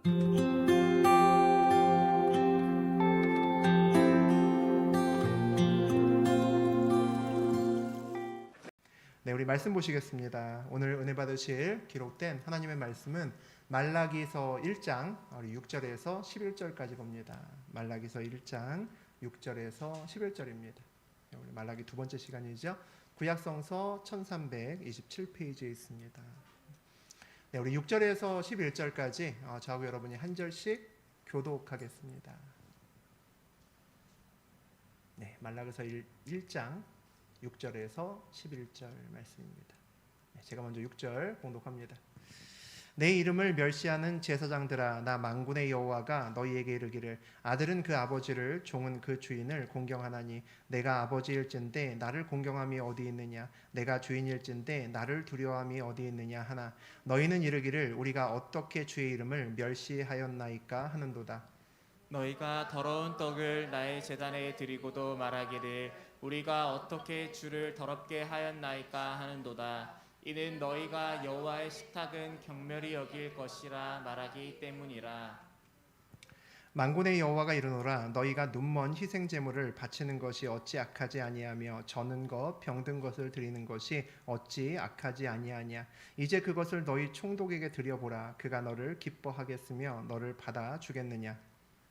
네, 우리 말씀 보시겠습니다. 오늘 은혜 받으실 기록된 하나님의 말씀은 말라기서 1장 우리 6절에서 11절까지 봅니다. 말라기서 1장 6절에서 11절입니다. 우리 말라기 두 번째 시간이죠. 구약성서 1327페이지에 있습니다. 네, 우리 6절에서 11절까지 저하고 여러분이 한 절씩 교독하겠습니다. 네, 말라기서 1장 6절에서 11절 말씀입니다. 제가 먼저 6절 봉독합니다. 내 이름을 멸시하는 제사장들아, 나 만군의 여호와가 너희에게 이르기를 아들은 그 아버지를, 종은 그 주인을 공경하나니 내가 아버지일진데 나를 공경함이 어디 있느냐, 내가 주인일진데 나를 두려워함이 어디 있느냐 하나 너희는 이르기를 우리가 어떻게 주의 이름을 멸시하였나이까 하는도다. 너희가 더러운 떡을 나의 제단에 드리고도 말하기를 우리가 어떻게 주를 더럽게 하였나이까 하는도다. 이는 너희가 여호와의 식탁은 경멸히 여길 것이라 말하기 때문이라. 만군의 여호와가 이르노라, 너희가 눈먼 희생 제물을 바치는 것이 어찌 악하지 아니하며 저는 것 병든 것을 드리는 것이 어찌 악하지 아니하냐. 이제 그것을 너희 총독에게 드려보라. 그가 너를 기뻐하겠으며 너를 받아 주겠느냐.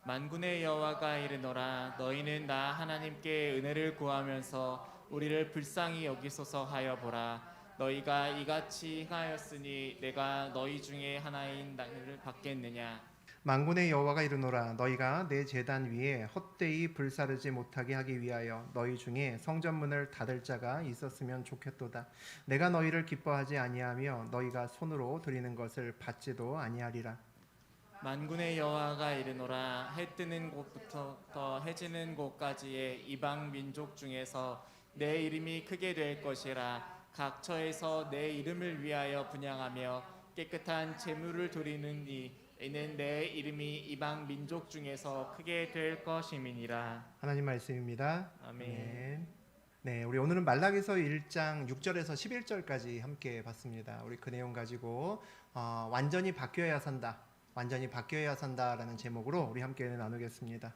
만군의 여호와가 이르노라, 너희는 나 하나님께 은혜를 구하면서 우리를 불쌍히 여기소서 하여 보라. 너희가 이같이 행하였으니 내가 너희 중에 하나인 나를 받겠느냐. 만군의 여호와가 이르노라, 너희가 내 제단 위에 헛되이 불사르지 못하게 하기 위하여 너희 중에 성전문을 닫을 자가 있었으면 좋겠도다. 내가 너희를 기뻐하지 아니하며 너희가 손으로 드리는 것을 받지도 아니하리라. 만군의 여호와가 이르노라, 해 뜨는 곳부터 해 지는 곳까지의 이방 민족 중에서 내 이름이 크게 될 것이라. 각 처에서 내 이름을 위하여 분향하며 깨끗한 제물을 드리는 이는 내 이름이 이방 민족 중에서 크게 될 것임이니라. 하나님 말씀입니다. 아멘. 네, 우리 오늘은 말라기서 1장 6절에서 11절까지 함께 봤습니다. 우리 그 내용 가지고 완전히 바뀌어야 산다. 완전히 바뀌어야 산다라는 제목으로 우리 함께 나누겠습니다.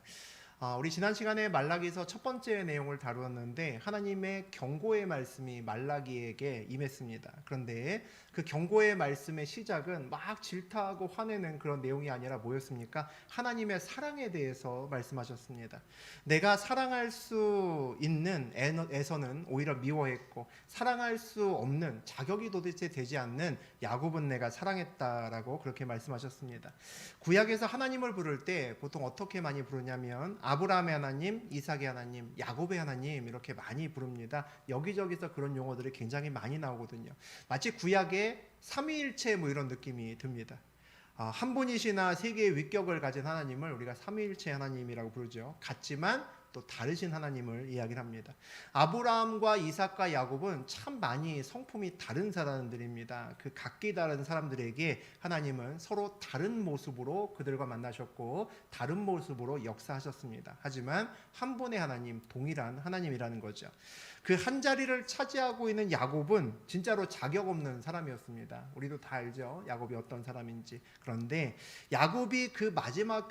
우리 지난 시간에 말라기서 첫 번째 내용을 다루었는데 하나님의 경고의 말씀이 말라기에게 임했습니다. 그런데 그 경고의 말씀의 시작은 막 질타하고 화내는 그런 내용이 아니라 뭐였습니까? 하나님의 사랑에 대해서 말씀하셨습니다. 내가 사랑할 수 있는 에서는 오히려 미워했고 사랑할 수 없는, 자격이 도대체 되지 않는 야곱은 내가 사랑했다라고 그렇게 말씀하셨습니다. 구약에서 하나님을 부를 때 보통 어떻게 많이 부르냐면 아브라함의 하나님, 이삭의 하나님, 야곱의 하나님 이렇게 많이 부릅니다. 여기저기서 그런 용어들이 굉장히 많이 나오거든요. 마치 구약의 삼위일체 뭐 이런 느낌이 듭니다. 한 분이시나 세 개의 위격을 가진 하나님을 우리가 삼위일체 하나님이라고 부르죠. 같지만 또 다르신 하나님을 이야기를 합니다. 아브라함과 이삭과 야곱은 참 많이 성품이 다른 사람들입니다. 그 각기 다른 사람들에게 하나님은 서로 다른 모습으로 그들과 만나셨고 다른 모습으로 역사하셨습니다. 하지만 한 분의 하나님, 동일한 하나님이라는 거죠. 그 한 자리를 차지하고 있는 야곱은 진짜로 자격 없는 사람이었습니다. 우리도 다 알죠, 야곱이 어떤 사람인지. 그런데 야곱이 그 마지막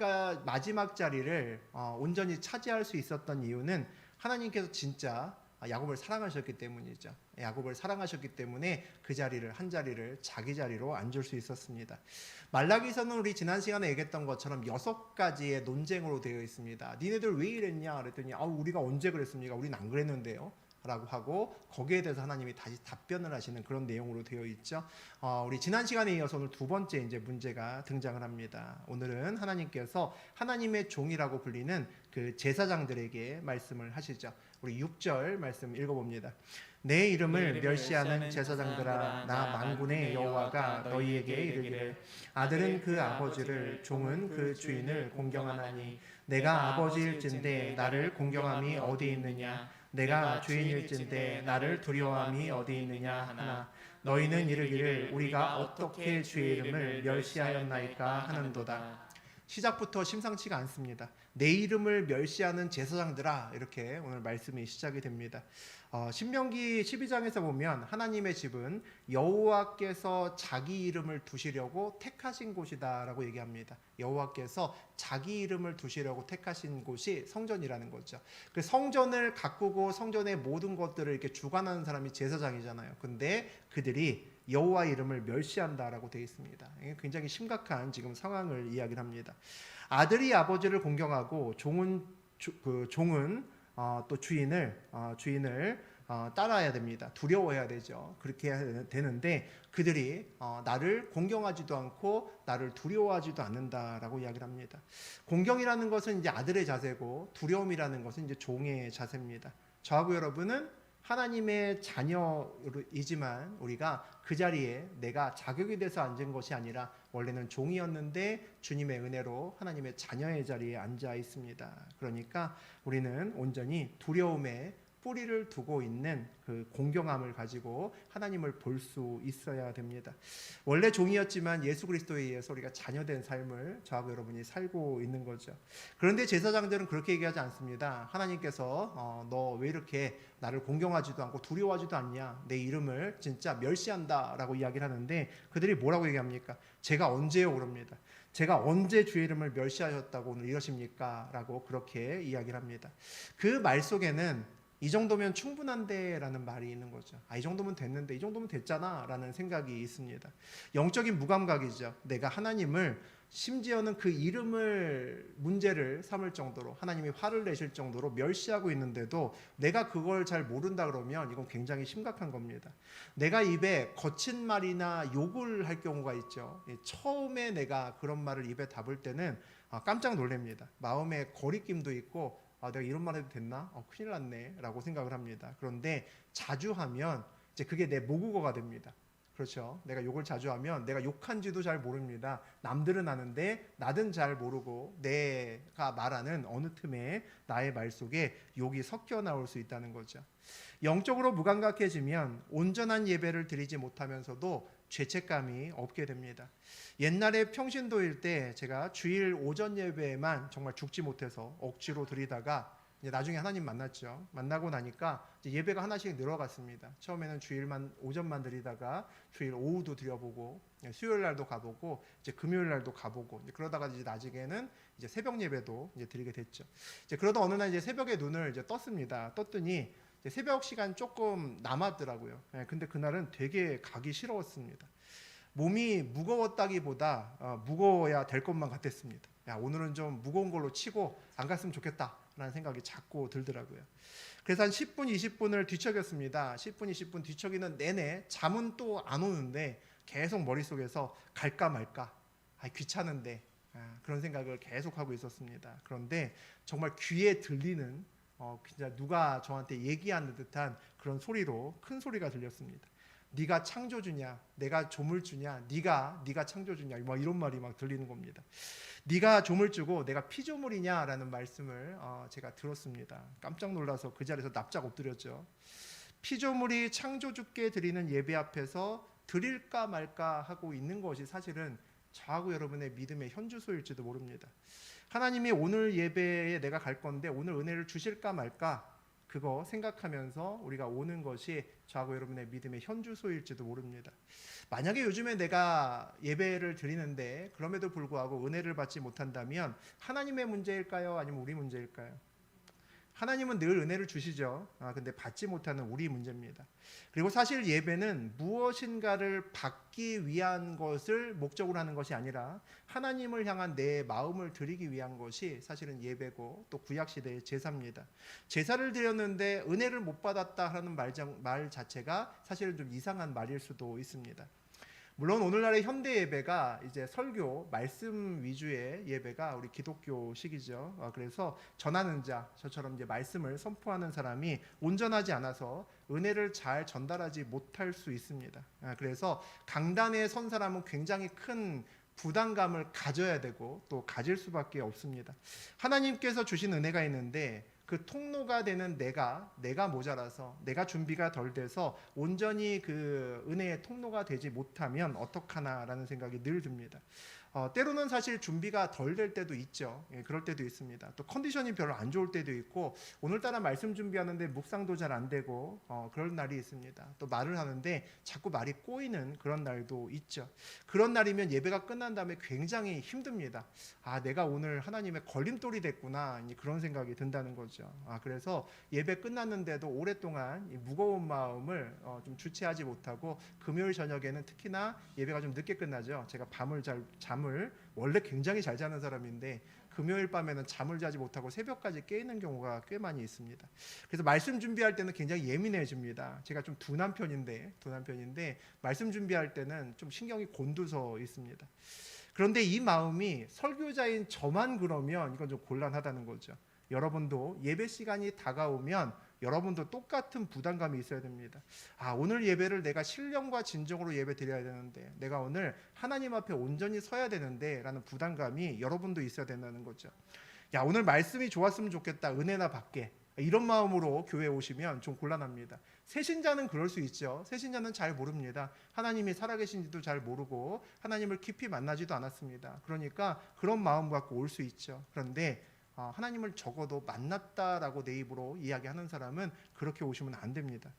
자리를 온전히 차지할 수 있었던 이유는 하나님께서 진짜 야곱을 사랑하셨기 때문이죠. 야곱을 사랑하셨기 때문에 그 자리를, 한 자리를 자기 자리로 앉을 수 있었습니다. 말라기서는 우리 지난 시간에 얘기했던 것처럼 6가지의 논쟁으로 되어 있습니다. 니네들 왜 이랬냐 그랬더니 우리가 언제 그랬습니까? 우린 안 그랬는데요 라고 하고 거기에 대해서 하나님이 다시 답변을 하시는 그런 내용으로 되어 있죠. 우리 지난 시간에 이어서 오늘 두 번째 이제 문제가 등장을 합니다. 오늘은 하나님께서 하나님의 종이라고 불리는 그 제사장들에게 말씀을 하시죠. 우리 6절 말씀 읽어봅니다. 내 이름을 멸시하는 제사장들아, 나 만군의 여호와가 너희에게 이르기를 아들은 그 아버지를, 종은 그 주인을 공경하나니 내가 아버지일진데 나를 공경함이 어디 있느냐, 내가 주인일진데 나를 두려워함이 어디 있느냐 하나 너희는 이르기를 우리가 어떻게 주의 이름을 멸시하였나이까 하는도다. 시작부터 심상치가 않습니다. 내 이름을 멸시하는 제사장들아, 이렇게 오늘 말씀이 시작이 됩니다. 신명기 12장에서 보면 하나님의 집은 여호와께서 자기 이름을 두시려고 택하신 곳이다라고 얘기합니다. 여호와께서 자기 이름을 두시려고 택하신 곳이 성전이라는 거죠. 그 성전을 가꾸고 성전의 모든 것들을 이렇게 주관하는 사람이 제사장이잖아요. 근데 그들이 여호와 이름을 멸시한다라고 되어 있습니다. 이게 굉장히 심각한 지금 상황을 이야기를 합니다. 아들이 아버지를 공경하고 종은 또 주인을 따라야 됩니다. 두려워해야 되죠. 그렇게 해야 되는데 그들이 나를 공경하지도 않고 나를 두려워하지도 않는다라고 이야기를 합니다. 공경이라는 것은 이제 아들의 자세고 두려움이라는 것은 이제 종의 자세입니다. 저하고 여러분은 하나님의 자녀이지만 우리가 그 자리에 내가 자격이 돼서 앉은 것이 아니라 원래는 종이었는데 주님의 은혜로 하나님의 자녀의 자리에 앉아 있습니다. 그러니까 우리는 온전히 두려움에 뿌리를 두고 있는 그 공경함을 가지고 하나님을 볼 수 있어야 됩니다. 원래 종이었지만 예수 그리스도에 의해서 우리가 자녀된 삶을 저하고 여러분이 살고 있는 거죠. 그런데 제사장들은 그렇게 얘기하지 않습니다. 하나님께서 너 왜 이렇게 나를 공경하지도 않고 두려워하지도 않냐, 내 이름을 진짜 멸시한다 라고 이야기를 하는데 그들이 뭐라고 얘기합니까? 제가 언제요? 그럽니다. 제가 언제 주의 이름을 멸시하셨다고 오늘 이러십니까? 라고 그렇게 이야기를 합니다. 그 말 속에는 이 정도면 충분한데 라는 말이 있는 거죠. 이 정도면 됐는데, 이 정도면 됐잖아 라는 생각이 있습니다. 영적인 무감각이죠. 내가 하나님을 심지어는 그 이름을 문제를 삼을 정도로 하나님이 화를 내실 정도로 멸시하고 있는데도 내가 그걸 잘 모른다 그러면 이건 굉장히 심각한 겁니다. 내가 입에 거친 말이나 욕을 할 경우가 있죠. 처음에 내가 그런 말을 입에 담을 때는 깜짝 놀랍니다. 마음에 거리낌도 있고 내가 이런 말 해도 됐나? 큰일 났네 라고 생각을 합니다. 그런데 자주 하면 이제 그게 내 모국어가 됩니다. 그렇죠. 내가 욕을 자주 하면 내가 욕한지도 잘 모릅니다. 남들은 아는데 나든 잘 모르고 내가 말하는 어느 틈에 나의 말 속에 욕이 섞여 나올 수 있다는 거죠. 영적으로 무감각해지면 온전한 예배를 드리지 못하면서도 죄책감이 없게 됩니다. 옛날에 평신도일 때 제가 주일 오전 예배에만 정말 죽지 못해서 억지로 드리다가 이제 나중에 하나님 만났죠. 만나고 나니까 이제 예배가 하나씩 늘어갔습니다. 처음에는 주일만 오전만 드리다가 주일 오후도 드려보고 수요일 날도 가보고 이제 금요일 날도 가보고 이제 그러다가 이제 나중에는 이제 새벽 예배도 이제 드리게 됐죠. 이제 그러다 어느 날 이제 새벽에 눈을 이제 떴습니다. 떴더니 이제 새벽 시간 조금 남았더라고요. 근데 그날은 되게 가기 싫었습니다. 몸이 무거웠다기보다 무거워야 될 것만 같았습니다. 오늘은 좀 무거운 걸로 치고 안 갔으면 좋겠다라는 생각이 자꾸 들더라고요. 그래서 한 10분, 20분을 뒤척였습니다. 10분, 20분 뒤척이는 내내 잠은 또 안 오는데 계속 머릿속에서 갈까 말까, 귀찮은데 그런 생각을 계속 하고 있었습니다. 그런데 정말 귀에 들리는 진짜 누가 저한테 얘기하는 듯한 그런 소리로 큰 소리가 들렸습니다. 네가 창조주냐, 내가 조물주냐, 네가 창조주냐, 뭐 이런 말이 막 들리는 겁니다. 네가 조물주고 내가 피조물이냐라는 말씀을 제가 들었습니다. 깜짝 놀라서 그 자리에서 납작 엎드렸죠. 피조물이 창조주께 드리는 예배 앞에서 드릴까 말까 하고 있는 것이 사실은 저하고 여러분의 믿음의 현주소일지도 모릅니다. 하나님이 오늘 예배에 내가 갈 건데 오늘 은혜를 주실까 말까 그거 생각하면서 우리가 오는 것이 저하고 여러분의 믿음의 현주소일지도 모릅니다. 만약에 요즘에 내가 예배를 드리는데 그럼에도 불구하고 은혜를 받지 못한다면 하나님의 문제일까요? 아니면 우리 문제일까요? 하나님은 늘 은혜를 주시죠. 근데 받지 못하는 우리 문제입니다. 그리고 사실 예배는 무엇인가를 받기 위한 것을 목적으로 하는 것이 아니라 하나님을 향한 내 마음을 드리기 위한 것이 사실은 예배고 또 구약시대의 제사입니다. 제사를 드렸는데 은혜를 못 받았다 하는 말 자체가 사실은 좀 이상한 말일 수도 있습니다. 물론 오늘날의 현대 예배가 이제 설교, 말씀 위주의 예배가 우리 기독교식이죠. 그래서 전하는 자, 저처럼 이제 말씀을 선포하는 사람이 온전하지 않아서 은혜를 잘 전달하지 못할 수 있습니다. 그래서 강단에 선 사람은 굉장히 큰 부담감을 가져야 되고 또 가질 수밖에 없습니다. 하나님께서 주신 은혜가 있는데 그 통로가 되는 내가 모자라서 내가 준비가 덜 돼서 온전히 그 은혜의 통로가 되지 못하면 어떡하나라는 생각이 늘 듭니다. 때로는 사실 준비가 덜 될 때도 있죠. 예, 그럴 때도 있습니다. 또 컨디션이 별로 안 좋을 때도 있고 오늘따라 말씀 준비하는데 묵상도 잘 안 되고 그런 날이 있습니다. 또 말을 하는데 자꾸 말이 꼬이는 그런 날도 있죠. 그런 날이면 예배가 끝난 다음에 굉장히 힘듭니다. 아, 내가 오늘 하나님의 걸림돌이 됐구나, 이제 그런 생각이 든다는 거죠. 그래서 예배 끝났는데도 오랫동안 이 무거운 마음을 좀 주체하지 못하고 금요일 저녁에는 특히나 예배가 좀 늦게 끝나죠. 제가 잠을 원래 굉장히 잘 자는 사람인데 금요일 밤에는 잠을 자지 못하고 새벽까지 깨 있는 경우가 꽤 많이 있습니다. 그래서 말씀 준비할 때는 굉장히 예민해집니다. 제가 좀 둔한 편인데 말씀 준비할 때는 좀 신경이 곤두서 있습니다. 그런데 이 마음이 설교자인 저만 그러면 이건 좀 곤란하다는 거죠. 여러분도 예배 시간이 다가오면 여러분도 똑같은 부담감이 있어야 됩니다. 오늘 예배를 내가 신령과 진정으로 예배 드려야 되는데, 내가 오늘 하나님 앞에 온전히 서야 되는데 라는 부담감이 여러분도 있어야 된다는 거죠. 오늘 말씀이 좋았으면 좋겠다, 은혜나 받게, 이런 마음으로 교회에 오시면 좀 곤란합니다. 새신자는 그럴 수 있죠. 새신자는 잘 모릅니다. 하나님이 살아계신지도 잘 모르고 하나님을 깊이 만나지도 않았습니다. 그러니까 그런 마음 갖고 올 수 있죠. 그런데 하나님을 적어도 만났다라고 내 입으로 이야기하는 사람은 그렇게 오시면 안 됩니다.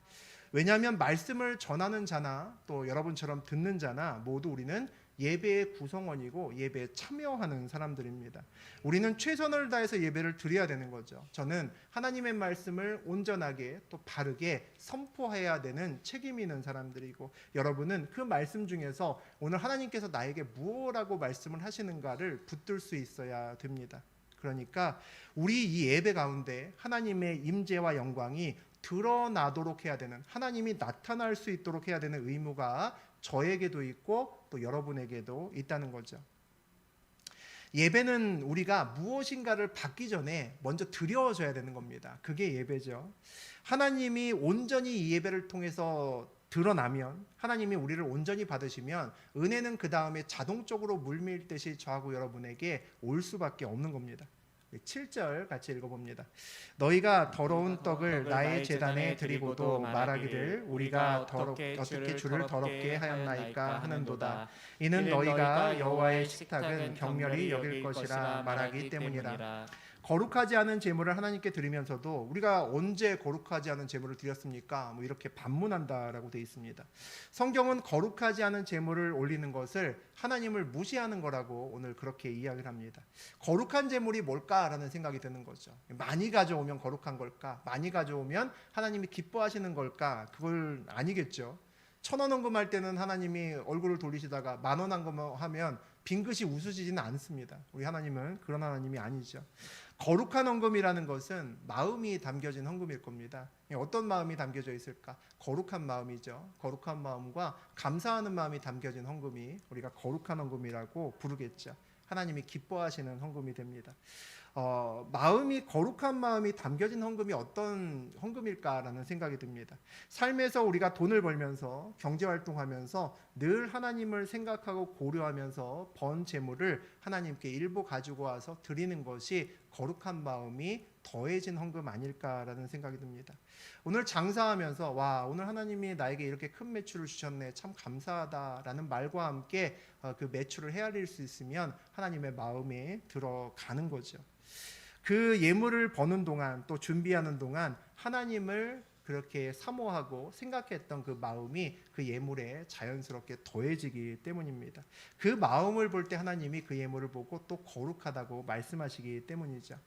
왜냐하면 말씀을 전하는 자나 또 여러분처럼 듣는 자나 모두 우리는 예배의 구성원이고 예배에 참여하는 사람들입니다. 우리는 최선을 다해서 예배를 드려야 되는 거죠. 저는 하나님의 말씀을 온전하게 또 바르게 선포해야 되는 책임 있는 사람들이고, 여러분은 그 말씀 중에서 오늘 하나님께서 나에게 무엇이라고 말씀을 하시는가를 붙들 수 있어야 됩니다. 그러니까 우리 이 예배 가운데 하나님의 임재와 영광이 드러나도록 해야 되는, 하나님이 나타날 수 있도록 해야 되는 의무가 저에게도 있고 또 여러분에게도 있다는 거죠. 예배는 우리가 무엇인가를 받기 전에 먼저 드려져야 되는 겁니다. 그게 예배죠. 하나님이 온전히 이 예배를 통해서 드러나면, 하나님이 우리를 온전히 받으시면 은혜는 그 다음에 자동적으로 물밀듯이 저하고 여러분에게 올 수밖에 없는 겁니다. 7절 같이 읽어봅니다. 너희가 더러운 떡을 나의 제단에 드리고도 말하기를 우리가 어떻게 주를 더럽게 하였나이까 하는도다. 이는 너희가 여호와의 식탁은 경멸히 여길 것이라 말하기 때문이라. 거룩하지 않은 제물을 하나님께 드리면서도 우리가 언제 거룩하지 않은 제물을 드렸습니까? 이렇게 반문한다라고 되어 있습니다. 성경은 거룩하지 않은 제물을 올리는 것을 하나님을 무시하는 거라고 오늘 그렇게 이야기를 합니다. 거룩한 제물이 뭘까라는 생각이 드는 거죠. 많이 가져오면 거룩한 걸까? 많이 가져오면 하나님이 기뻐하시는 걸까? 그걸 아니겠죠. 1,000원 헌금할 때는 하나님이 얼굴을 돌리시다가 10,000원 헌금하면 빈끝이 웃으시지는 않습니다. 우리 하나님은 그런 하나님이 아니죠. 거룩한 헌금이라는 것은 마음이 담겨진 헌금일 겁니다. 어떤 마음이 담겨져 있을까? 거룩한 마음이죠. 거룩한 마음과 감사하는 마음이 담겨진 헌금이 우리가 거룩한 헌금이라고 부르겠죠. 하나님이 기뻐하시는 헌금이 됩니다. 마음이, 거룩한 마음이 담겨진 헌금이 어떤 헌금일까라는 생각이 듭니다. 삶에서 우리가 돈을 벌면서, 경제활동하면서 늘 하나님을 생각하고 고려하면서 번 재물을 하나님께 일부 가지고 와서 드리는 것이 거룩한 마음이 더해진 헌금 아닐까라는 생각이 듭니다. 오늘 장사하면서 오늘 하나님이 나에게 이렇게 큰 매출을 주셨네, 참 감사하다라는 말과 함께 그 매출을 헤아릴 수 있으면 하나님의 마음에 들어가는 거죠. 그 예물을 버는 동안, 또 준비하는 동안 하나님을 그렇게 사모하고 생각했던 그 마음이 그 예물에 자연스럽게 더해지기 때문입니다. 그 마음을 볼 때 하나님이 그 예물을 보고 또 거룩하다고 말씀하시기 때문이죠.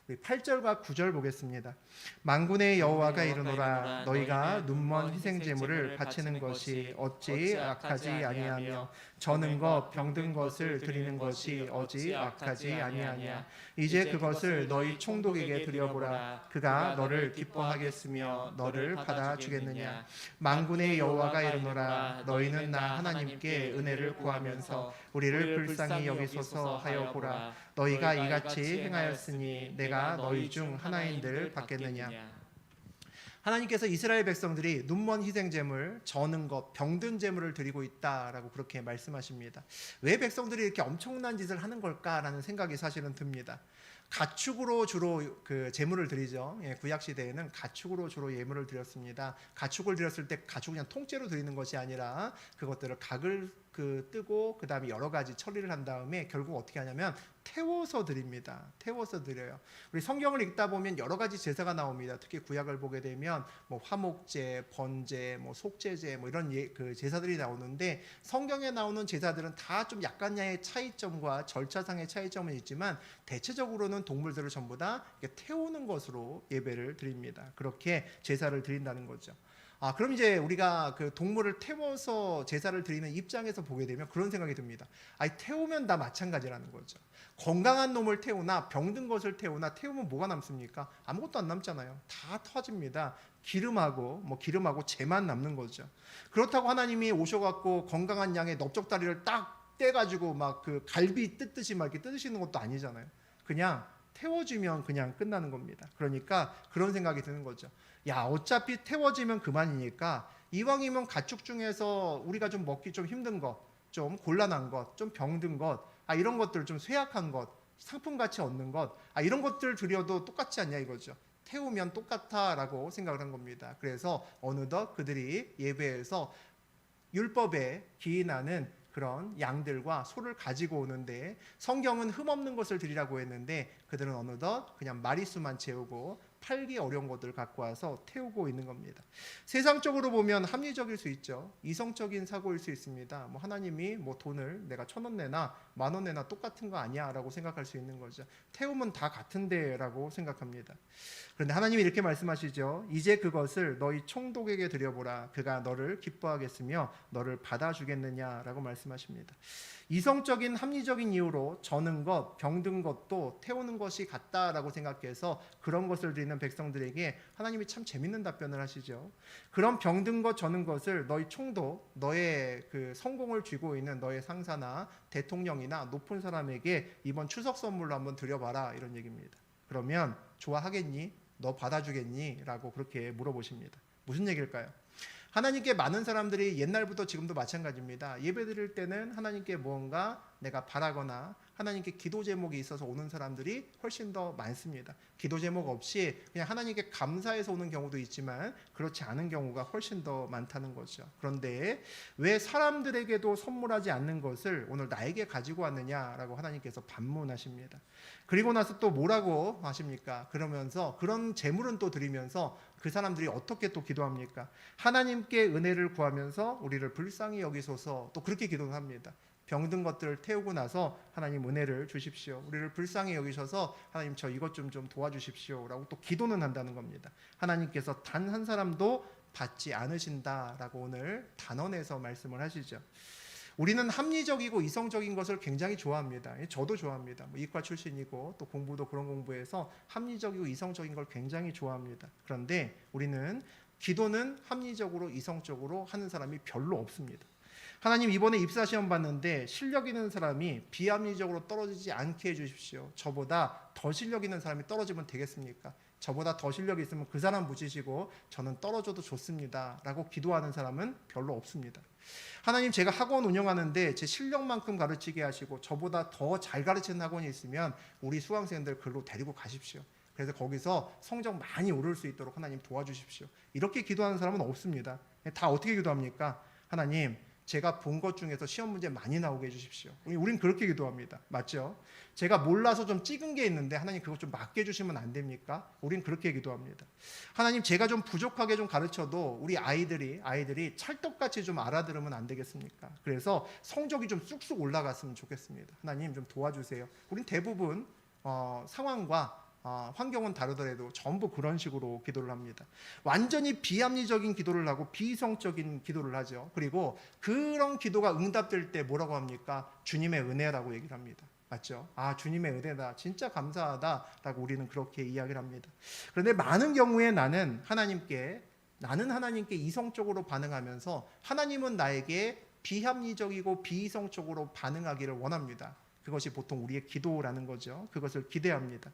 우리 8절과 9절 보겠습니다. 만군의 여호와가 이르노라 너희가 눈먼 희생 제물을 바치는 것이 어찌 악하지 아니하며 저는 것 병든 것을 드리는 것이 어찌 악하지 아니하냐. 이제 그것을 너희 총독에게 드려보라. 그가 너를 기뻐하겠으며 너를 받아주겠느냐. 만군의 여호와가 이르노라 너희는 나 하나님께 은혜를 구하면서 우리를 불쌍히 여기소서 하여 보라. 너희가 이같이 행하였으니 내가 너희 중 하나인들 받겠느냐. 하나님께서 이스라엘 백성들이 눈먼 희생제물, 저는 것, 병든 제물을 드리고 있다라고 그렇게 말씀하십니다. 왜 백성들이 이렇게 엄청난 짓을 하는 걸까라는 생각이 사실은 듭니다. 가축으로 주로 그 제물을 드리죠. 예, 구약 시대에는 가축으로 주로 예물을 드렸습니다. 가축을 드렸을 때 가축 그냥 통째로 드리는 것이 아니라 그것들을 각을 뜨고 그 다음에 여러 가지 처리를 한 다음에 결국 어떻게 하냐면 태워서 드립니다. 태워서 드려요. 우리 성경을 읽다 보면 여러 가지 제사가 나옵니다. 특히 구약을 보게 되면 뭐 화목제, 번제, 뭐 속죄제 뭐 이런 그 제사들이 나오는데 성경에 나오는 제사들은 다 좀 약간의 차이점과 절차상의 차이점은 있지만 대체적으로는 동물들을 전부 다 태우는 것으로 예배를 드립니다. 그렇게 제사를 드린다는 거죠. 그럼 이제 우리가 그 동물을 태워서 제사를 드리는 입장에서 보게 되면 그런 생각이 듭니다. 태우면 다 마찬가지라는 거죠. 건강한 놈을 태우나 병든 것을 태우나 태우면 뭐가 남습니까? 아무것도 안 남잖아요. 다 터집니다. 기름하고 재만 남는 거죠. 그렇다고 하나님이 오셔갖고 건강한 양의 넓적다리를 딱 떼가지고 막 그 갈비 뜯듯이 막 이렇게 뜯으시는 것도 아니잖아요. 그냥 태워주면 그냥 끝나는 겁니다. 그러니까 그런 생각이 드는 거죠. 야, 어차피 태워지면 그만이니까 이왕이면 가축 중에서 우리가 좀 먹기 좀 힘든 것, 좀 곤란한 것, 좀 병든 것, 이런 것들 좀 쇠약한 것, 상품같이 얻는 것, 이런 것들 드려도 똑같지 않냐 이거죠. 태우면 똑같아라고 생각을 한 겁니다. 그래서 어느덧 그들이 예배에서 율법에 기인하는 그런 양들과 소를 가지고 오는데 성경은 흠없는 것을 드리라고 했는데 그들은 어느덧 그냥 마리수만 채우고 팔기 어려운 것들을 갖고 와서 태우고 있는 겁니다. 세상적으로 보면 합리적일 수 있죠. 이성적인 사고일 수 있습니다. 뭐 하나님이 뭐 돈을 내가 1,000원 내나 10,000원 내나 똑같은 거 아니야 라고 생각할 수 있는 거죠. 태우면 다 같은데 라고 생각합니다. 그런데 하나님이 이렇게 말씀하시죠. 이제 그것을 너희 총독에게 드려보라. 그가 너를 기뻐하겠으며 너를 받아주겠느냐라고 말씀하십니다. 이성적인 합리적인 이유로 저는 것, 병든 것도 태우는 것이 같다라고 생각해서 그런 것을 드리는 백성들에게 하나님이 참 재밌는 답변을 하시죠. 그런 병든 것, 저는 것을 너희 총독, 너의 그 성공을 쥐고 있는 너의 상사나 대통령이나 높은 사람에게 이번 추석 선물로 한번 드려봐라 이런 얘기입니다. 그러면 좋아하겠니? 너 받아주겠니? 라고 그렇게 물어보십니다. 무슨 얘기일까요? 하나님께 많은 사람들이 옛날부터 지금도 마찬가지입니다. 예배 드릴 때는 하나님께 무언가 내가 바라거나 하나님께 기도 제목이 있어서 오는 사람들이 훨씬 더 많습니다. 기도 제목 없이 그냥 하나님께 감사해서 오는 경우도 있지만 그렇지 않은 경우가 훨씬 더 많다는 거죠. 그런데 왜 사람들에게도 선물하지 않는 것을 오늘 나에게 가지고 왔느냐라고 하나님께서 반문하십니다. 그리고 나서 또 뭐라고 하십니까? 그러면서 그런 제물은 또 드리면서 그 사람들이 어떻게 또 기도합니까? 하나님께 은혜를 구하면서 우리를 불쌍히 여기소서 또 그렇게 기도를 합니다. 병든 것들을 태우고 나서 하나님 은혜를 주십시오. 우리를 불쌍히 여기셔서 하나님 저 이것 좀 도와주십시오 라고 또 기도는 한다는 겁니다. 하나님께서 단 한 사람도 받지 않으신다라고 오늘 단언해서 말씀을 하시죠. 우리는 합리적이고 이성적인 것을 굉장히 좋아합니다. 저도 좋아합니다. 이과 출신이고 또 공부도 그런 공부해서 합리적이고 이성적인 걸 굉장히 좋아합니다. 그런데 우리는 기도는 합리적으로 이성적으로 하는 사람이 별로 없습니다. 하나님 이번에 입사시험 봤는데 실력 있는 사람이 비합리적으로 떨어지지 않게 해주십시오. 저보다 더 실력 있는 사람이 떨어지면 되겠습니까? 저보다 더 실력이 있으면 그 사람 붙이시고 저는 떨어져도 좋습니다 라고 기도하는 사람은 별로 없습니다. 하나님 제가 학원 운영하는데 제 실력만큼 가르치게 하시고 저보다 더 잘 가르치는 학원이 있으면 우리 수강생들 글로 데리고 가십시오. 그래서 거기서 성적 많이 오를 수 있도록 하나님 도와주십시오. 이렇게 기도하는 사람은 없습니다. 다 어떻게 기도합니까? 하나님 제가 본 것 중에서 시험 문제 많이 나오게 해주십시오. 우린 그렇게 기도합니다. 맞죠? 제가 몰라서 좀 찍은 게 있는데 하나님 그거 좀 맞게 해주시면 안 됩니까? 우린 그렇게 기도합니다. 하나님 제가 좀 부족하게 좀 가르쳐도 우리 아이들이 찰떡같이 좀 알아들으면 안 되겠습니까? 그래서 성적이 좀 쑥쑥 올라갔으면 좋겠습니다. 하나님 좀 도와주세요. 우린 대부분 상황과 환경은 다르더라도 전부 그런 식으로 기도를 합니다. 완전히 비합리적인 기도를 하고 비이성적인 기도를 하죠. 그리고 그런 기도가 응답될 때 뭐라고 합니까? 주님의 은혜라고 얘기를 합니다. 맞죠? 주님의 은혜다. 진짜 감사하다라고 우리는 그렇게 이야기를 합니다. 그런데 많은 경우에 나는 하나님께 이성적으로 반응하면서 하나님은 나에게 비합리적이고 비이성적으로 반응하기를 원합니다. 그것이 보통 우리의 기도라는 거죠. 그것을 기대합니다.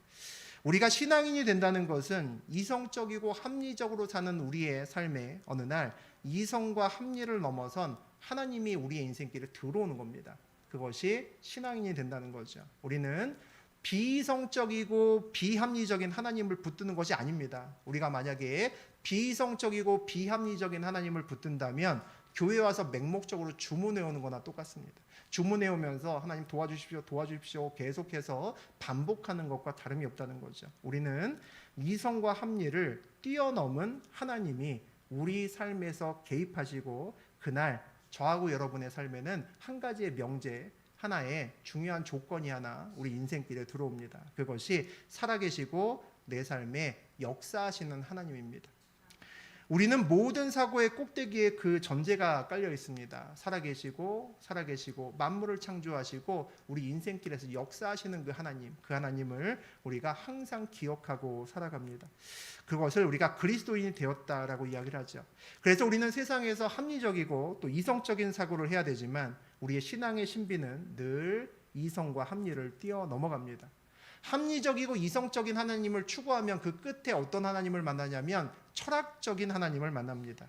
우리가 신앙인이 된다는 것은 이성적이고 합리적으로 사는 우리의 삶에 어느 날 이성과 합리를 넘어선 하나님이 우리의 인생길에 들어오는 겁니다. 그것이 신앙인이 된다는 거죠. 우리는 비이성적이고 비합리적인 하나님을 붙드는 것이 아닙니다. 우리가 만약에 비이성적이고 비합리적인 하나님을 붙든다면 교회 와서 맹목적으로 주문해 오는 거나 똑같습니다. 주문해 오면서 하나님 도와주십시오, 도와주십시오 계속해서 반복하는 것과 다름이 없다는 거죠. 우리는 이성과 합리를 뛰어넘은 하나님이 우리 삶에서 개입하시고 그날 저하고 여러분의 삶에는 한 가지의 명제, 하나의 중요한 조건이 하나 우리 인생길에 들어옵니다. 그것이 살아계시고 내 삶에 역사하시는 하나님입니다. 우리는 모든 사고의 꼭대기에 그 전제가 깔려 있습니다. 살아계시고 만물을 창조하시고 우리 인생길에서 역사하시는 그 하나님을 우리가 항상 기억하고 살아갑니다. 그것을 우리가 그리스도인이 되었다라고 이야기를 하죠. 그래서 우리는 세상에서 합리적이고 또 이성적인 사고를 해야 되지만 우리의 신앙의 신비는 늘 이성과 합리를 뛰어넘어갑니다. 합리적이고 이성적인 하나님을 추구하면 그 끝에 어떤 하나님을 만나냐면 철학적인 하나님을 만납니다.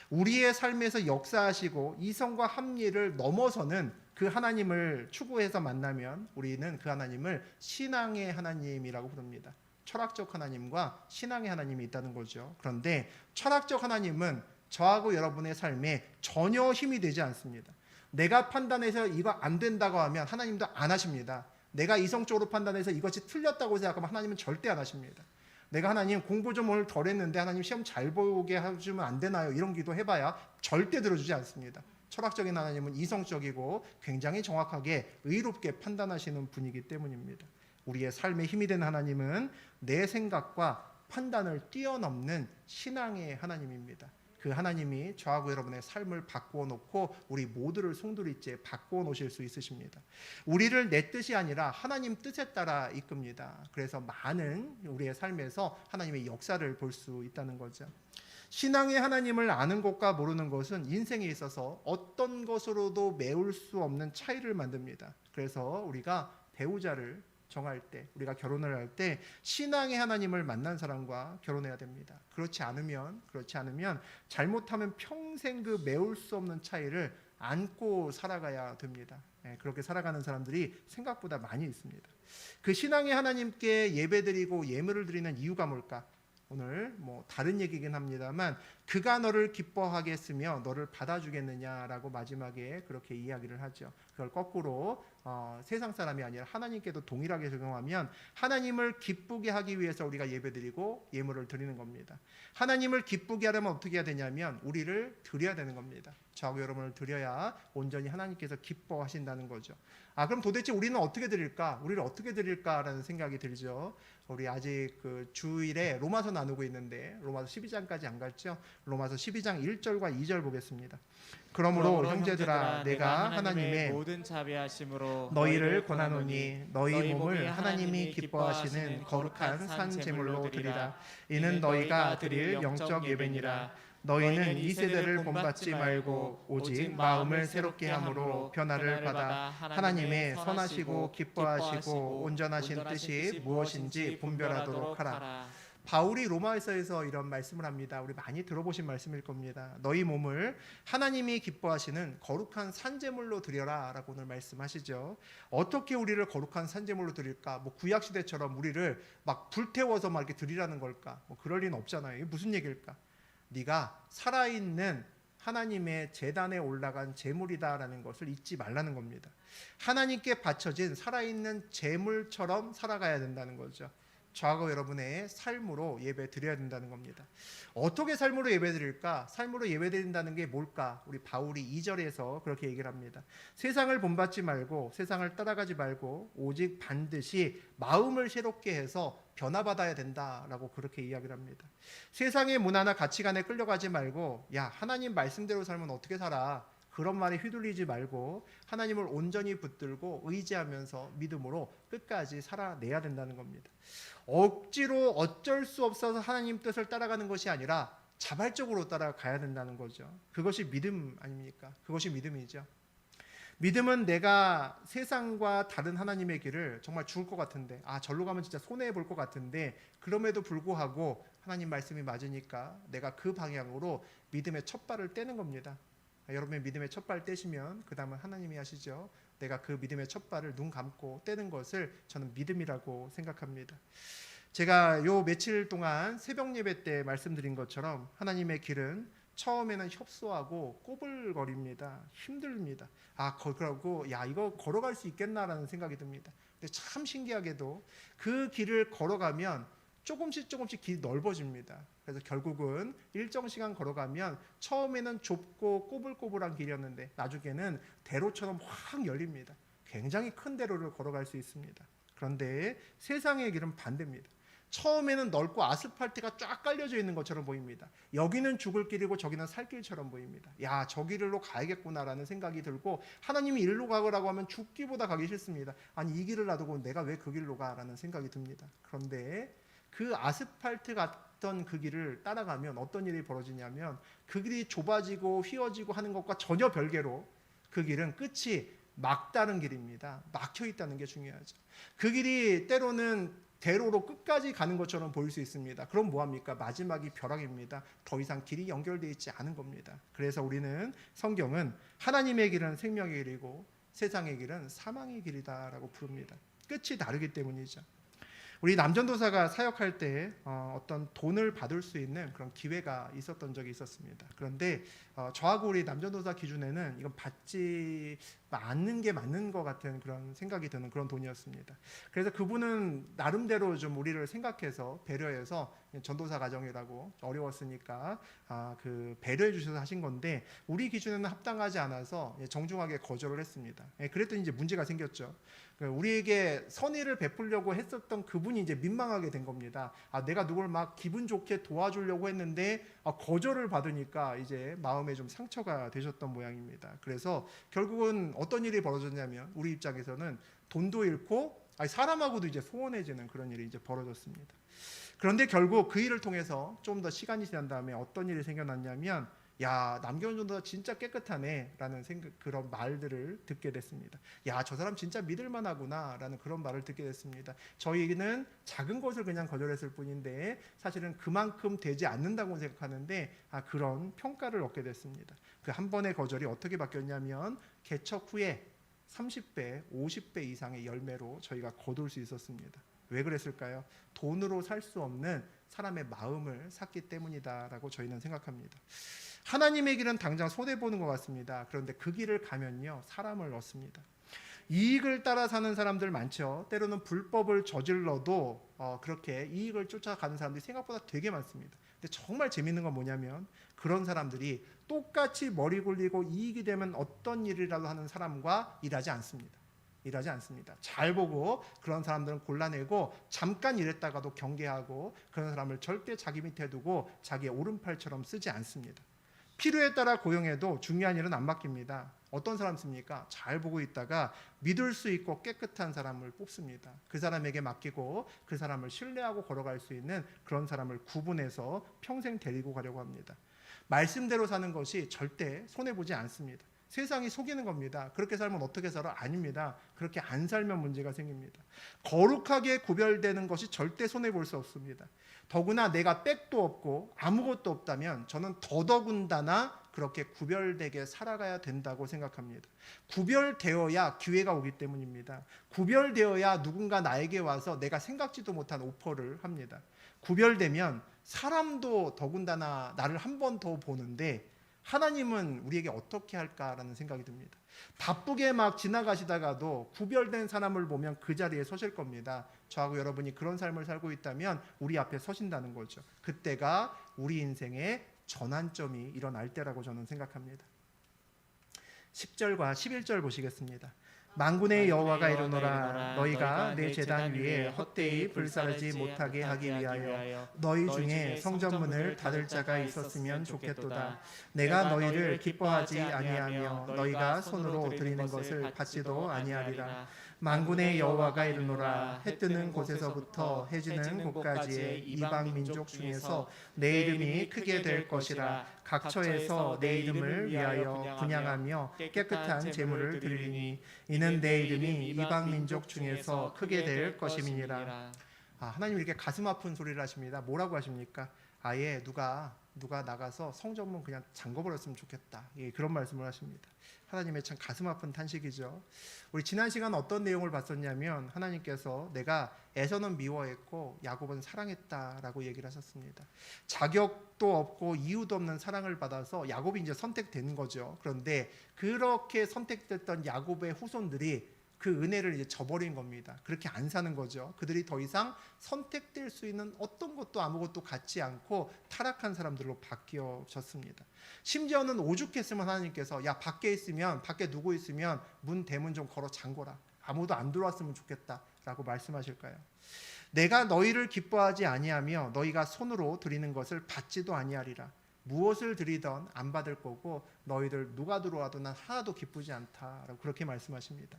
우리의 삶에서 역사하시고 이성과 합리를 넘어서는 그 하나님을 추구해서 만나면 우리는 그 하나님을 신앙의 하나님이라고 부릅니다. 철학적 하나님과 신앙의 하나님이 있다는 거죠. 그런데 철학적 하나님은 저하고 여러분의 삶에 전혀 힘이 되지 않습니다. 내가 판단해서 이거 안 된다고 하면 하나님도 안 하십니다. 내가 이성적으로 판단해서 이것이 틀렸다고 생각하면 하나님은 절대 안 하십니다. 내가 하나님 공부 좀 오늘 덜 했는데 하나님 시험 잘 보게 해주면 안 되나요? 이런 기도 해봐야 절대 들어주지 않습니다. 철학적인 하나님은 이성적이고 굉장히 정확하게 의롭게 판단하시는 분이기 때문입니다. 우리의 삶에 힘이 되는 하나님은 내 생각과 판단을 뛰어넘는 신앙의 하나님입니다. 그 하나님이 저하고 여러분의 삶을 바꾸어 놓고 우리 모두를 송두리째 바꾸어 놓으실 수 있으십니다. 우리를 내 뜻이 아니라 하나님 뜻에 따라 이끕니다. 그래서 많은 우리의 삶에서 하나님의 역사를 볼 수 있다는 거죠. 신앙의 하나님을 아는 것과 모르는 것은 인생에 있어서 어떤 것으로도 메울 수 없는 차이를 만듭니다. 그래서 우리가 배우자를 정할 때, 우리가 결혼을 할 때 신앙의 하나님을 만난 사람과 결혼해야 됩니다. 그렇지 않으면 잘못하면 평생 그 메울 수 없는 차이를 안고 살아가야 됩니다. 그렇게 살아가는 사람들이 생각보다 많이 있습니다. 그 신앙의 하나님께 예배드리고 예물을 드리는 이유가 뭘까? 오늘 다른 얘기긴 합니다만 그가 너를 기뻐하게 했으며 너를 받아주겠느냐라고 마지막에 그렇게 이야기를 하죠. 그걸 거꾸로 세상 사람이 아니라 하나님께도 동일하게 적용하면 하나님을 기쁘게 하기 위해서 우리가 예배드리고 예물을 드리는 겁니다. 하나님을 기쁘게 하려면 어떻게 해야 되냐면 우리를 드려야 되는 겁니다. 저하고 여러분을 드려야 온전히 하나님께서 기뻐하신다는 거죠. 그럼 도대체 우리는 어떻게 드릴까? 우리를 어떻게 드릴까라는 생각이 들죠. 우리 아직 그 주일에 로마서 나누고 있는데 로마서 12장까지 안 갔죠? 로마서 12장 1절과 2절 보겠습니다. 그러므로 형제들아 내가 하나님의 모든 자비하심으로 너희를 권하노니 너희 몸을 하나님이 기뻐하시는 거룩한 산 제물로 드리라. 이는 너희가 드릴 영적 예배니라. 너희는 이 세대를 본받지 말고 오직 마음을 새롭게 함으로 변화를 받아 하나님의 선하시고 기뻐하시고 온전하신 뜻이 무엇인지 분별하도록 하라. 바울이 로마서에서 이런 말씀을 합니다. 우리 많이 들어보신 말씀일 겁니다. 너희 몸을 하나님이 기뻐하시는 거룩한 산제물로 드려라 라고 오늘 말씀하시죠. 어떻게 우리를 거룩한 산제물로 드릴까? 구약시대처럼 우리를 막 불태워서 막 이렇게 드리라는 걸까? 그럴 리는 없잖아요. 이게 무슨 얘기일까? 네가 살아있는 하나님의 제단에 올라간 제물이다라는 것을 잊지 말라는 겁니다. 하나님께 바쳐진 살아있는 제물처럼 살아가야 된다는 거죠. 저하고 여러분의 삶으로 예배 드려야 된다는 겁니다. 어떻게 삶으로 예배 드릴까? 삶으로 예배 드린다는 게 뭘까? 우리 바울이 2절에서 그렇게 얘기를 합니다. 세상을 본받지 말고 세상을 따라가지 말고 오직 반드시 마음을 새롭게 해서 변화받아야 된다라고 그렇게 이야기를 합니다. 세상의 문화나 가치관에 끌려가지 말고 야 하나님 말씀대로 살면 어떻게 살아? 그런 말에 휘둘리지 말고 하나님을 온전히 붙들고 의지하면서 믿음으로 끝까지 살아내야 된다는 겁니다. 억지로 어쩔 수 없어서 하나님 뜻을 따라가는 것이 아니라 자발적으로 따라가야 된다는 거죠. 그것이 믿음 아닙니까? 그것이 믿음이죠. 믿음은 내가 세상과 다른 하나님의 길을 정말 죽을 것 같은데 절로 가면 진짜 손해볼 것 같은데 그럼에도 불구하고 하나님 말씀이 맞으니까 내가 그 방향으로 믿음의 첫 발을 떼는 겁니다. 여러분의 믿음의 첫 발 떼시면 그 다음은 하나님이 하시죠. 내가 그 믿음의 첫 발을 눈 감고 떼는 것을 저는 믿음이라고 생각합니다. 제가 요 며칠 동안 새벽 예배 때 말씀드린 것처럼 하나님의 길은 처음에는 협소하고 꼬불거립니다. 힘듭니다. 그러고 야 이거 걸어갈 수 있겠나라는 생각이 듭니다. 근데 참 신기하게도 그 길을 걸어가면 조금씩 길이 넓어집니다. 그래서 결국은 일정 시간 걸어가면 처음에는 좁고 꼬불꼬불한 길이었는데 나중에는 대로처럼 확 열립니다. 굉장히 큰 대로를 걸어갈 수 있습니다. 그런데 세상의 길은 반대입니다. 처음에는 넓고 아스팔트가 쫙 깔려져 있는 것처럼 보입니다. 여기는 죽을 길이고 저기는 살 길처럼 보입니다. 야, 저 길로 가야겠구나라는 생각이 들고 하나님이 일로 가라고 하면 죽기보다 가기 싫습니다. 아니 이 길을 놔두고 내가 왜 그 길로 가라는 생각이 듭니다. 그런데 그 아스팔트 같던 그 길을 따라가면 어떤 일이 벌어지냐면 그 길이 좁아지고 휘어지고 하는 것과 전혀 별개로 그 길은 끝이 막다른 길입니다. 막혀 있다는 게 중요하죠. 그 길이 때로는 대로로 끝까지 가는 것처럼 보일 수 있습니다. 그럼 뭐합니까? 마지막이 벼락입니다. 더 이상 길이 연결되어 있지 않은 겁니다. 그래서 우리는 성경은 하나님의 길은 생명의 길이고 세상의 길은 사망의 길이다라고 부릅니다. 끝이 다르기 때문이죠. 우리 남전도사가 사역할 때 어떤 돈을 받을 수 있는 그런 기회가 있었던 적이 있었습니다. 그런데 저하고 우리 남전도사 기준에는 이건 받지 않는 게 맞는 것 같은 그런 생각이 드는 그런 돈이었습니다. 그래서 그분은 나름대로 좀 우리를 생각해서 배려해서 전도사 가정이라고 어려웠으니까 그 배려해 주셔서 하신 건데 우리 기준에는 합당하지 않아서 정중하게 거절을 했습니다. 그랬더니 이제 문제가 생겼죠. 우리에게 선의를 베풀려고 했었던 그분이 이제 민망하게 된 겁니다. 내가 누굴 막 기분 좋게 도와주려고 했는데 거절을 받으니까 이제 마음에 좀 상처가 되셨던 모양입니다. 그래서 결국은 어떤 일이 벌어졌냐면 우리 입장에서는 돈도 잃고 사람하고도 이제 소원해지는 그런 일이 이제 벌어졌습니다. 그런데 결국 그 일을 통해서 좀 더 시간이 지난 다음에 어떤 일이 생겨났냐면 야, 남경원 전도사 진짜 깨끗하네 라는 그런 말들을 듣게 됐습니다. 야, 저 사람 진짜 믿을만하구나 라는 그런 말을 듣게 됐습니다. 저희는 작은 것을 그냥 거절했을 뿐인데 사실은 그만큼 되지 않는다고 생각하는데 그런 평가를 얻게 됐습니다. 그 한 번의 거절이 어떻게 바뀌었냐면 개척 후에 30배, 50배 이상의 열매로 저희가 거둘 수 있었습니다. 왜 그랬을까요? 돈으로 살 수 없는 사람의 마음을 샀기 때문이다라고 저희는 생각합니다. 하나님의 길은 당장 손해보는 것 같습니다. 그런데 그 길을 가면요 사람을 얻습니다. 이익을 따라 사는 사람들 많죠. 때로는 불법을 저질러도 그렇게 이익을 쫓아가는 사람들이 생각보다 되게 많습니다. 근데 정말 재밌는 건 뭐냐면 그런 사람들이 똑같이 머리 굴리고 이익이 되면 어떤 일이라도 하는 사람과 일하지 않습니다. 잘 보고 그런 사람들은 골라내고 잠깐 일했다가도 경계하고 그런 사람을 절대 자기 밑에 두고 자기의 오른팔처럼 쓰지 않습니다. 필요에 따라 고용해도 중요한 일은 안 맡깁니다. 어떤 사람 씁니까? 잘 보고 있다가 믿을 수 있고 깨끗한 사람을 뽑습니다. 그 사람에게 맡기고 그 사람을 신뢰하고 걸어갈 수 있는 그런 사람을 구분해서 평생 데리고 가려고 합니다. 말씀대로 사는 것이 절대 손해보지 않습니다. 세상이 속이는 겁니다. 그렇게 살면 어떻게 살아? 아닙니다. 그렇게 안 살면 문제가 생깁니다. 거룩하게 구별되는 것이 절대 손해볼 수 없습니다. 더구나 내가 백도 없고 아무것도 없다면 저는 더더군다나 그렇게 구별되게 살아가야 된다고 생각합니다. 구별되어야 기회가 오기 때문입니다. 구별되어야 누군가 나에게 와서 내가 생각지도 못한 오퍼를 합니다. 구별되면 사람도 더군다나 나를 한 번 더 보는데 하나님은 우리에게 어떻게 할까라는 생각이 듭니다. 바쁘게 막 지나가시다가도 구별된 사람을 보면 그 자리에 서실 겁니다. 저하고 여러분이 그런 삶을 살고 있다면 우리 앞에 서신다는 거죠. 그때가 우리 인생의 전환점이 일어날 때라고 저는 생각합니다. 10절과 11절 보시겠습니다. 만군의 여호와가 이르노라 너희가 내 제단 위에 헛되이 불사르지 못하게 하기 위하여 너희 중에 성전문을 닫을 자가 있었으면 좋겠도다. 내가 너희를 기뻐하지 아니하며 너희가 손으로 드리는 것을 받지도 아니하리라. 만군의 여호와가 이르노라 해 뜨는 곳에서부터 해 지는 곳까지의 이방 민족 중에서 내 이름이 크게 될 것이라. 각처에서 내 이름을 위하여 분향하며 깨끗한 제물을 드리니 이는 내 이름이 이방 민족 중에서 크게 될 것임이니라. 하나님 이렇게 가슴 아픈 소리를 하십니다. 뭐라고 하십니까? 아예 누가 누가 나가서 성전문 그냥 잠궈버렸으면 좋겠다. 예, 그런 말씀을 하십니다. 하나님의 참 가슴 아픈 탄식이죠. 우리 지난 시간 어떤 내용을 봤었냐면 하나님께서 내가 에서는 미워했고 야곱은 사랑했다라고 얘기를 하셨습니다. 자격도 없고 이유도 없는 사랑을 받아서 야곱이 이제 선택된 거죠. 그런데 그렇게 선택됐던 야곱의 후손들이 그 은혜를 이제 저버린 겁니다. 그렇게 안 사는 거죠. 그들이 더 이상 선택될 수 있는 어떤 것도 아무것도 갖지 않고 타락한 사람들로 바뀌어졌습니다. 심지어는 오죽했으면 하나님께서 야 밖에 있으면 밖에 누구 있으면 문 대문 좀 걸어 잠궈라. 아무도 안 들어왔으면 좋겠다라고 말씀하실까요? 내가 너희를 기뻐하지 아니하며 너희가 손으로 드리는 것을 받지도 아니하리라. 무엇을 드리던 안 받을 거고 너희들 누가 들어와도 난 하나도 기쁘지 않다라고 그렇게 말씀하십니다.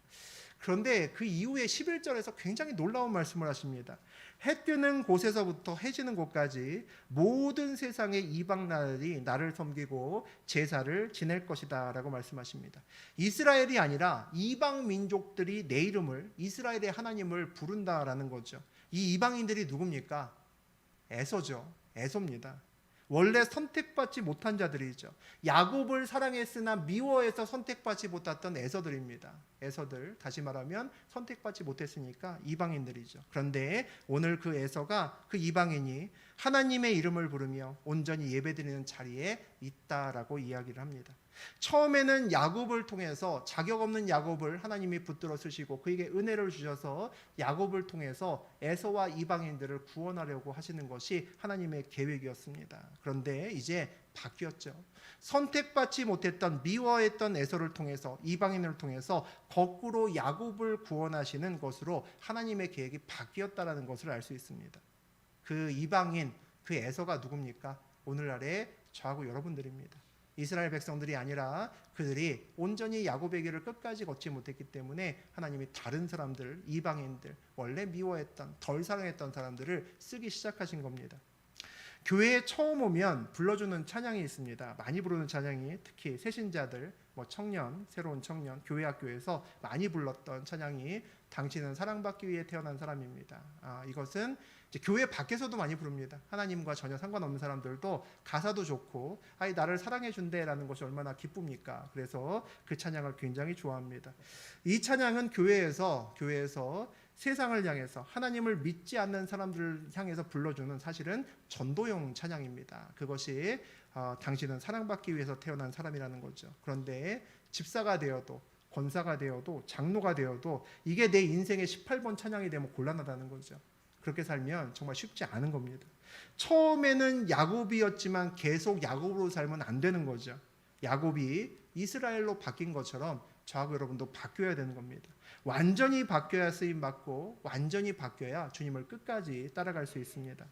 그런데 그 이후에 11절에서 굉장히 놀라운 말씀을 하십니다. 해 뜨는 곳에서부터 해 지는 곳까지 모든 세상의 이방 나라들이 나를 섬기고 제사를 지낼 것이다 라고 말씀하십니다. 이스라엘이 아니라 이방 민족들이 내 이름을 이스라엘의 하나님을 부른다라는 거죠. 이 이방인들이 누굽니까? 에서죠. 에서입니다. 원래 선택받지 못한 자들이죠. 야곱을 사랑했으나 미워해서 선택받지 못했던 에서들입니다. 에서들, 다시 말하면 선택받지 못했으니까 이방인들이죠. 그런데 오늘 그 에서가 그 이방인이 하나님의 이름을 부르며 온전히 예배드리는 자리에 있다라고 이야기를 합니다. 처음에는 야곱을 통해서 자격 없는 야곱을 하나님이 붙들어 쓰시고 그에게 은혜를 주셔서 야곱을 통해서 에서와 이방인들을 구원하려고 하시는 것이 하나님의 계획이었습니다. 그런데 이제 바뀌었죠. 선택받지 못했던 미워했던 에서를 통해서 이방인을 통해서 거꾸로 야곱을 구원하시는 것으로 하나님의 계획이 바뀌었다는 것을 알 수 있습니다. 그 이방인, 그 에서가 누굽니까? 오늘날의 저하고 여러분들입니다. 이스라엘 백성들이 아니라 그들이 온전히 야곱의 길을 끝까지 걷지 못했기 때문에 하나님이 다른 사람들, 이방인들, 원래 미워했던, 덜 사랑했던 사람들을 쓰기 시작하신 겁니다. 교회에 처음 오면 불러주는 찬양이 있습니다. 많이 부르는 찬양이 특히 새신자들, 청년, 새로운 청년, 교회 학교에서 많이 불렀던 찬양이 당신은 사랑받기 위해 태어난 사람입니다. 이것은 이제 교회 밖에서도 많이 부릅니다. 하나님과 전혀 상관없는 사람들도 가사도 좋고 나를 사랑해 준대라는 것이 얼마나 기쁩니까? 그래서 그 찬양을 굉장히 좋아합니다. 이 찬양은 교회에서 세상을 향해서 하나님을 믿지 않는 사람들을 향해서 불러주는 사실은 전도용 찬양입니다. 그것이 당신은 사랑받기 위해서 태어난 사람이라는 거죠. 그런데 집사가 되어도 권사가 되어도 장로가 되어도 이게 내 인생의 18번 찬양이 되면 곤란하다는 거죠. 그렇게 살면 정말 쉽지 않은 겁니다. 처음에는 야곱이었지만 계속 야곱으로 살면 안 되는 거죠. 야곱이 이스라엘로 바뀐 것처럼 저하고 여러분도 바뀌어야 되는 겁니다. 완전히 바뀌어야 쓰임받고 완전히 바뀌어야 주님을 끝까지 따라갈 수 있습니다.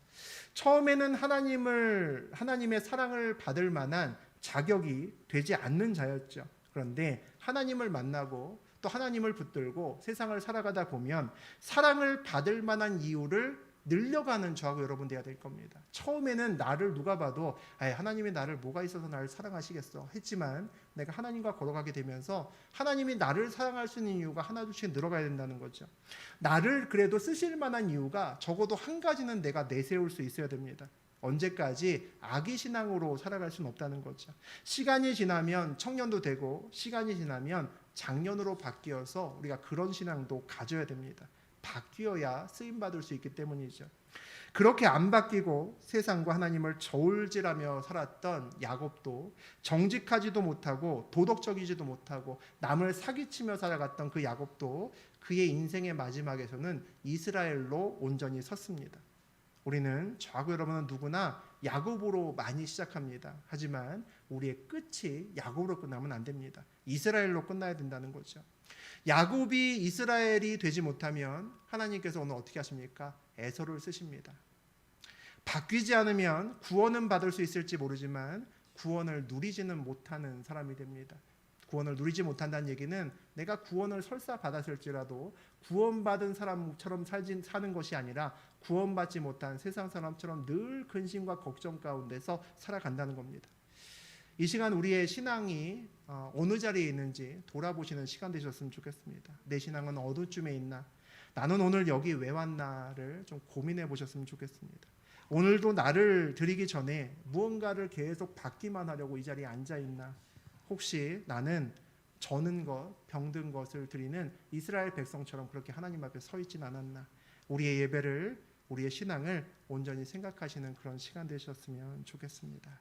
처음에는 하나님의 사랑을 받을 만한 자격이 되지 않는 자였죠. 그런데 하나님을 만나고 또 하나님을 붙들고 세상을 살아가다 보면 사랑을 받을 만한 이유를 늘려가는 저하고 여러분 되어야 될 겁니다. 처음에는 나를 누가 봐도 하나님이 나를 뭐가 있어서 나를 사랑하시겠어 했지만 내가 하나님과 걸어가게 되면서 하나님이 나를 사랑할 수 있는 이유가 하나둘씩 늘어가야 된다는 거죠. 나를 그래도 쓰실 만한 이유가 적어도 한 가지는 내가 내세울 수 있어야 됩니다. 언제까지 악의 신앙으로 살아갈 수는 없다는 거죠. 시간이 지나면 청년도 되고 시간이 지나면 장년으로 바뀌어서 우리가 그런 신앙도 가져야 됩니다. 바뀌어야 쓰임받을 수 있기 때문이죠. 그렇게 안 바뀌고 세상과 하나님을 저울질하며 살았던 야곱도 정직하지도 못하고 도덕적이지도 못하고 남을 사기치며 살아갔던 그 야곱도 그의 인생의 마지막에서는 이스라엘로 온전히 섰습니다. 우리는 저하고 여러분은 누구나 야곱으로 많이 시작합니다. 하지만 우리의 끝이 야곱으로 끝나면 안 됩니다. 이스라엘로 끝나야 된다는 거죠. 야곱이 이스라엘이 되지 못하면 하나님께서 오늘 어떻게 하십니까? 에서를 쓰십니다. 바뀌지 않으면 구원은 받을 수 있을지 모르지만 구원을 누리지는 못하는 사람이 됩니다. 구원을 누리지 못한다는 얘기는 내가 구원을 설사 받았을지라도 구원받은 사람처럼 사는 것이 아니라 구원받지 못한 세상 사람처럼 늘 근심과 걱정 가운데서 살아간다는 겁니다. 이 시간 우리의 신앙이 어느 자리에 있는지 돌아보시는 시간 되셨으면 좋겠습니다. 내 신앙은 어디쯤에 있나? 나는 오늘 여기 왜 왔나를 좀 고민해 보셨으면 좋겠습니다. 오늘도 나를 드리기 전에 무언가를 계속 받기만 하려고 이 자리에 앉아 있나? 혹시 나는 저는 것, 병든 것을 드리는 이스라엘 백성처럼 그렇게 하나님 앞에 서 있진 않았나? 우리의 예배를, 우리의 신앙을 온전히 생각하시는 그런 시간 되셨으면 좋겠습니다.